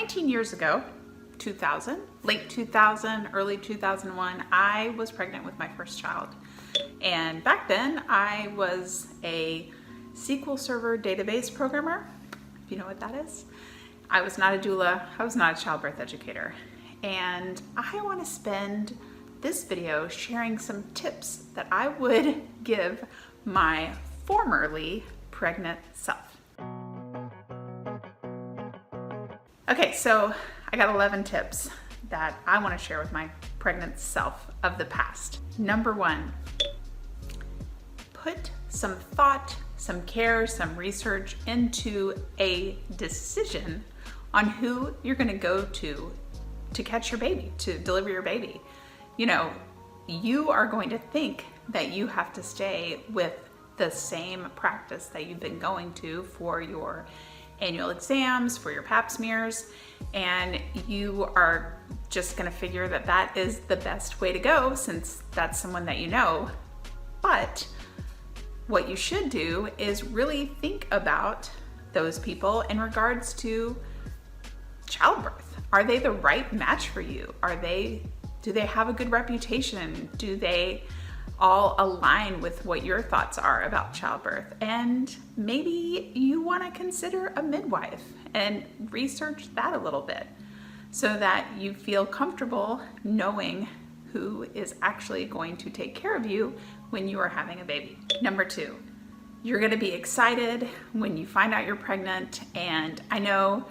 19 years ago, 2000, late 2000, early 2001, I was pregnant with my first child. And back then I was a SQL Server database programmer, if you know what that is. I was not a doula, I was not a childbirth educator. And I want to spend this video sharing some tips that I would give my formerly pregnant self. Okay, so I got 11 tips that I want to share with my pregnant self of the past. Number one, put some thought, some care, some research into a decision on who you're going to go to catch your baby, to deliver your baby. You know, you are going to think that you have to stay with the same practice that you've been going to for your annual exams, for your pap smears, and you are just gonna figure that that is the best way to go since that's someone that you know. But what you should do is really think about those people in regards to childbirth. Are they the right match for you? Do they have a good reputation? Do they all align with what your thoughts are about childbirth? And maybe you want to consider a midwife and research that a little bit so that you feel comfortable knowing who is actually going to take care of you when you are having a baby. Number two, you're going to be excited when you find out you're pregnant. And I know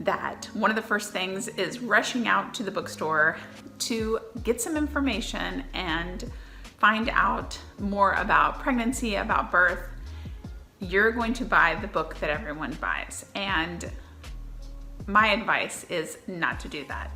that one of the first things is rushing out to the bookstore to get some information and find out more about pregnancy, about birth. You're going to buy the book that everyone buys. And my advice is not to do that.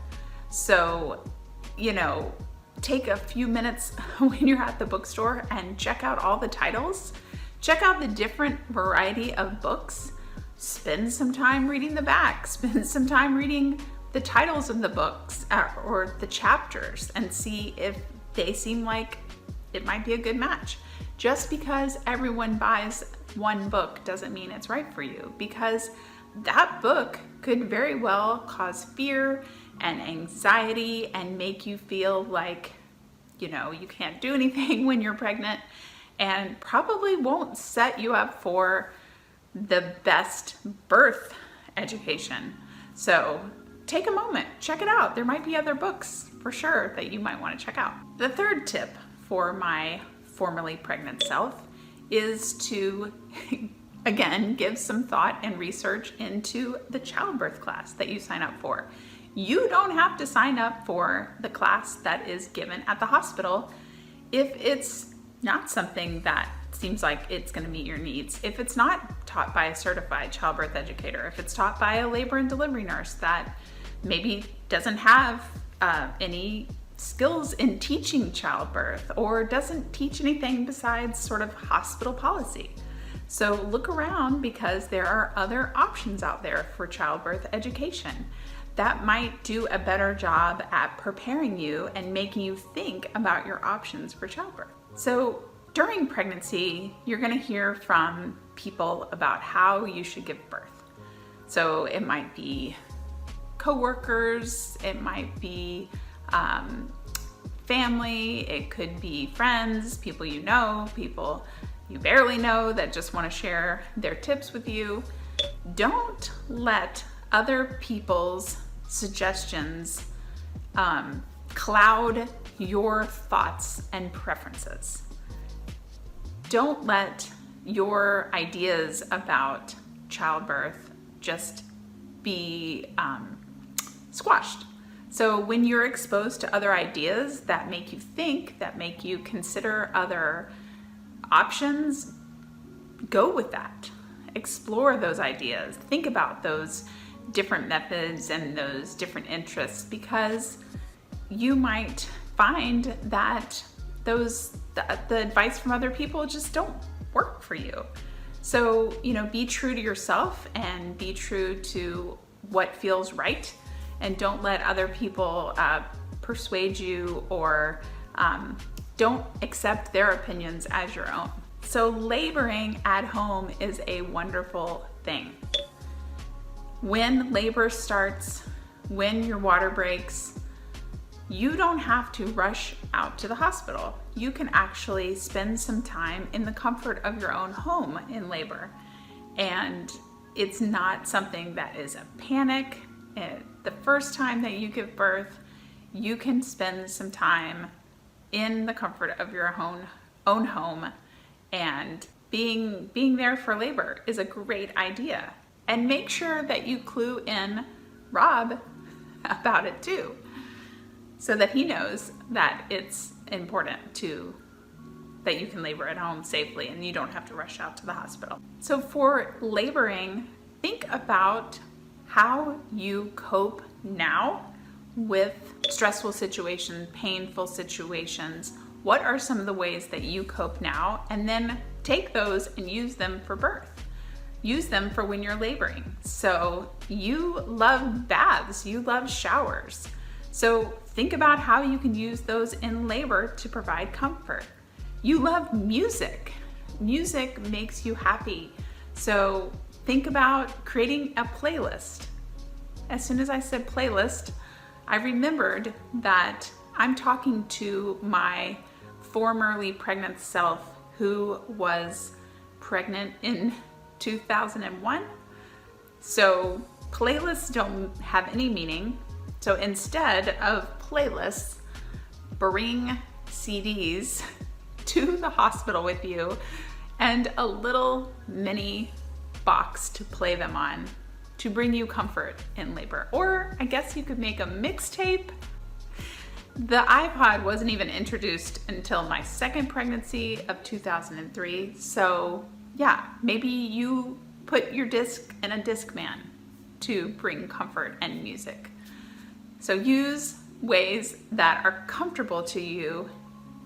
So, you know, take a few minutes when you're at the bookstore and check out all the titles. Check out the different variety of books. Spend some time reading the back. Spend some time reading the titles of the books or the chapters and see if they seem like it might be a good match. Just because everyone buys one book doesn't mean it's right for you, because that book could very well cause fear and anxiety and make you feel like, you know, you can't do anything when you're pregnant, and probably won't set you up for the best birth education. So take a moment, check it out. There might be other books for sure that you might want to check out. The third tip for my formerly pregnant self is to, again, give some thought and research into the childbirth class that you sign up for. You don't have to sign up for the class that is given at the hospital if it's not something that seems like it's going to meet your needs. If it's not taught by a certified childbirth educator, if it's taught by a labor and delivery nurse that maybe doesn't have any skills in teaching childbirth or doesn't teach anything besides sort of hospital policy. So look around, because there are other options out there for childbirth education that might do a better job at preparing you and making you think about your options for childbirth. So during pregnancy, you're going to hear from people about how you should give birth. So it might be coworkers, it might be family, it could be friends, people you know, people you barely know that just want to share their tips with you. Don't let other people's suggestions cloud your thoughts and preferences. Don't let your ideas about childbirth just be squashed. So when you're exposed to other ideas that make you think, that make you consider other options, go with that. Explore those ideas. Think about those different methods and those different interests, because you might find that the advice from other people just don't work for you. So, you know, be true to yourself and be true to what feels right, and don't let other people persuade you or don't accept their opinions as your own. So laboring at home is a wonderful thing. When labor starts, when your water breaks, you don't have to rush out to the hospital. You can actually spend some time in the comfort of your own home in labor. And it's not something that is a panic. The first time that you give birth, you can spend some time in the comfort of your own home, and being there for labor is a great idea. And make sure that you clue in Rob about it too, so that he knows that it's important that you can labor at home safely and you don't have to rush out to the hospital. So for laboring, think about how you cope now with stressful situations, painful situations. What are some of the ways that you cope now? And then take those and use them for birth. Use them for when you're laboring. So you love baths, you love showers. So think about how you can use those in labor to provide comfort. You love music. Music makes you happy. So think about creating a playlist. As soon as I said playlist, I remembered that I'm talking to my formerly pregnant self who was pregnant in 2001. So playlists don't have any meaning. So instead of playlists, bring CDs to the hospital with you and a little mini box to play them on to bring you comfort in labor. Or I guess you could make a mixtape. The iPod wasn't even introduced until my second pregnancy of 2003. So yeah, maybe you put your disc in a Discman to bring comfort and music. So use ways that are comfortable to you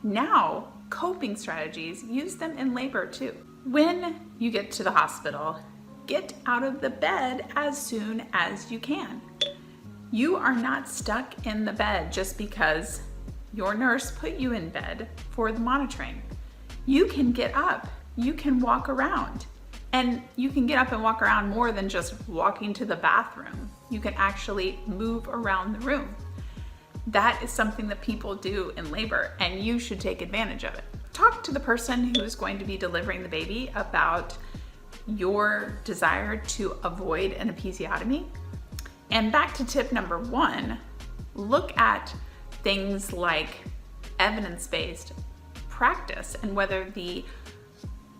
now. Coping strategies, use them in labor too. When you get to the hospital, get out of the bed as soon as you can. You are not stuck in the bed just because your nurse put you in bed for the monitoring. You can get up, you can walk around, and you can get up and walk around more than just walking to the bathroom. You can actually move around the room. That is something that people do in labor, and you should take advantage of it. Talk to the person who is going to be delivering the baby about your desire to avoid an episiotomy. And back to tip number 1, look at things like evidence-based practice and whether the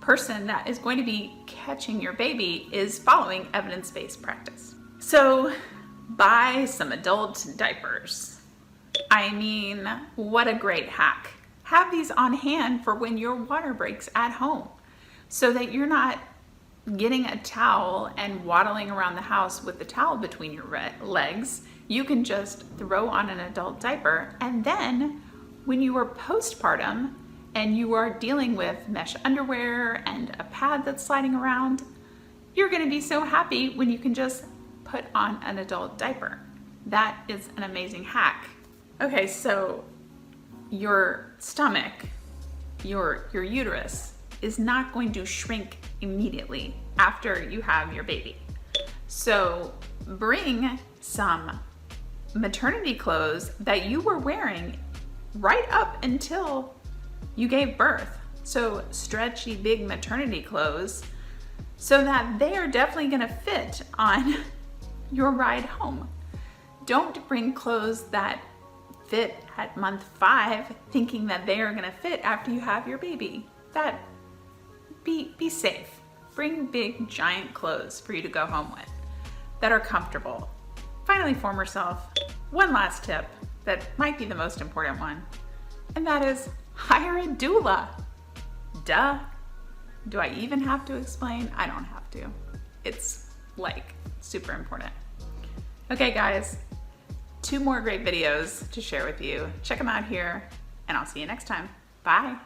person that is going to be catching your baby is following evidence-based practice. So buy some adult diapers. I mean, what a great hack. Have these on hand for when your water breaks at home so that you're not getting a towel and waddling around the house with the towel between your legs. You can just throw on an adult diaper, and then when you are postpartum and you are dealing with mesh underwear and a pad that's sliding around, you're gonna be so happy when you can just put on an adult diaper. That is an amazing hack. Okay, so your stomach, your uterus is not going to shrink immediately after you have your baby. So bring some maternity clothes that you were wearing right up until you gave birth. So stretchy, big maternity clothes so that they are definitely gonna fit on your ride home. Don't bring clothes that fit at month 5 thinking that they are gonna fit after you have your baby. Be safe. Bring big giant clothes for you to go home with that are comfortable. Finally, former self, one last tip that might be the most important one, and that is hire a doula. Duh. Do I even have to explain? I don't have to. It's like super important. Okay guys, 2 more great videos to share with you. Check them out here and I'll see you next time. Bye.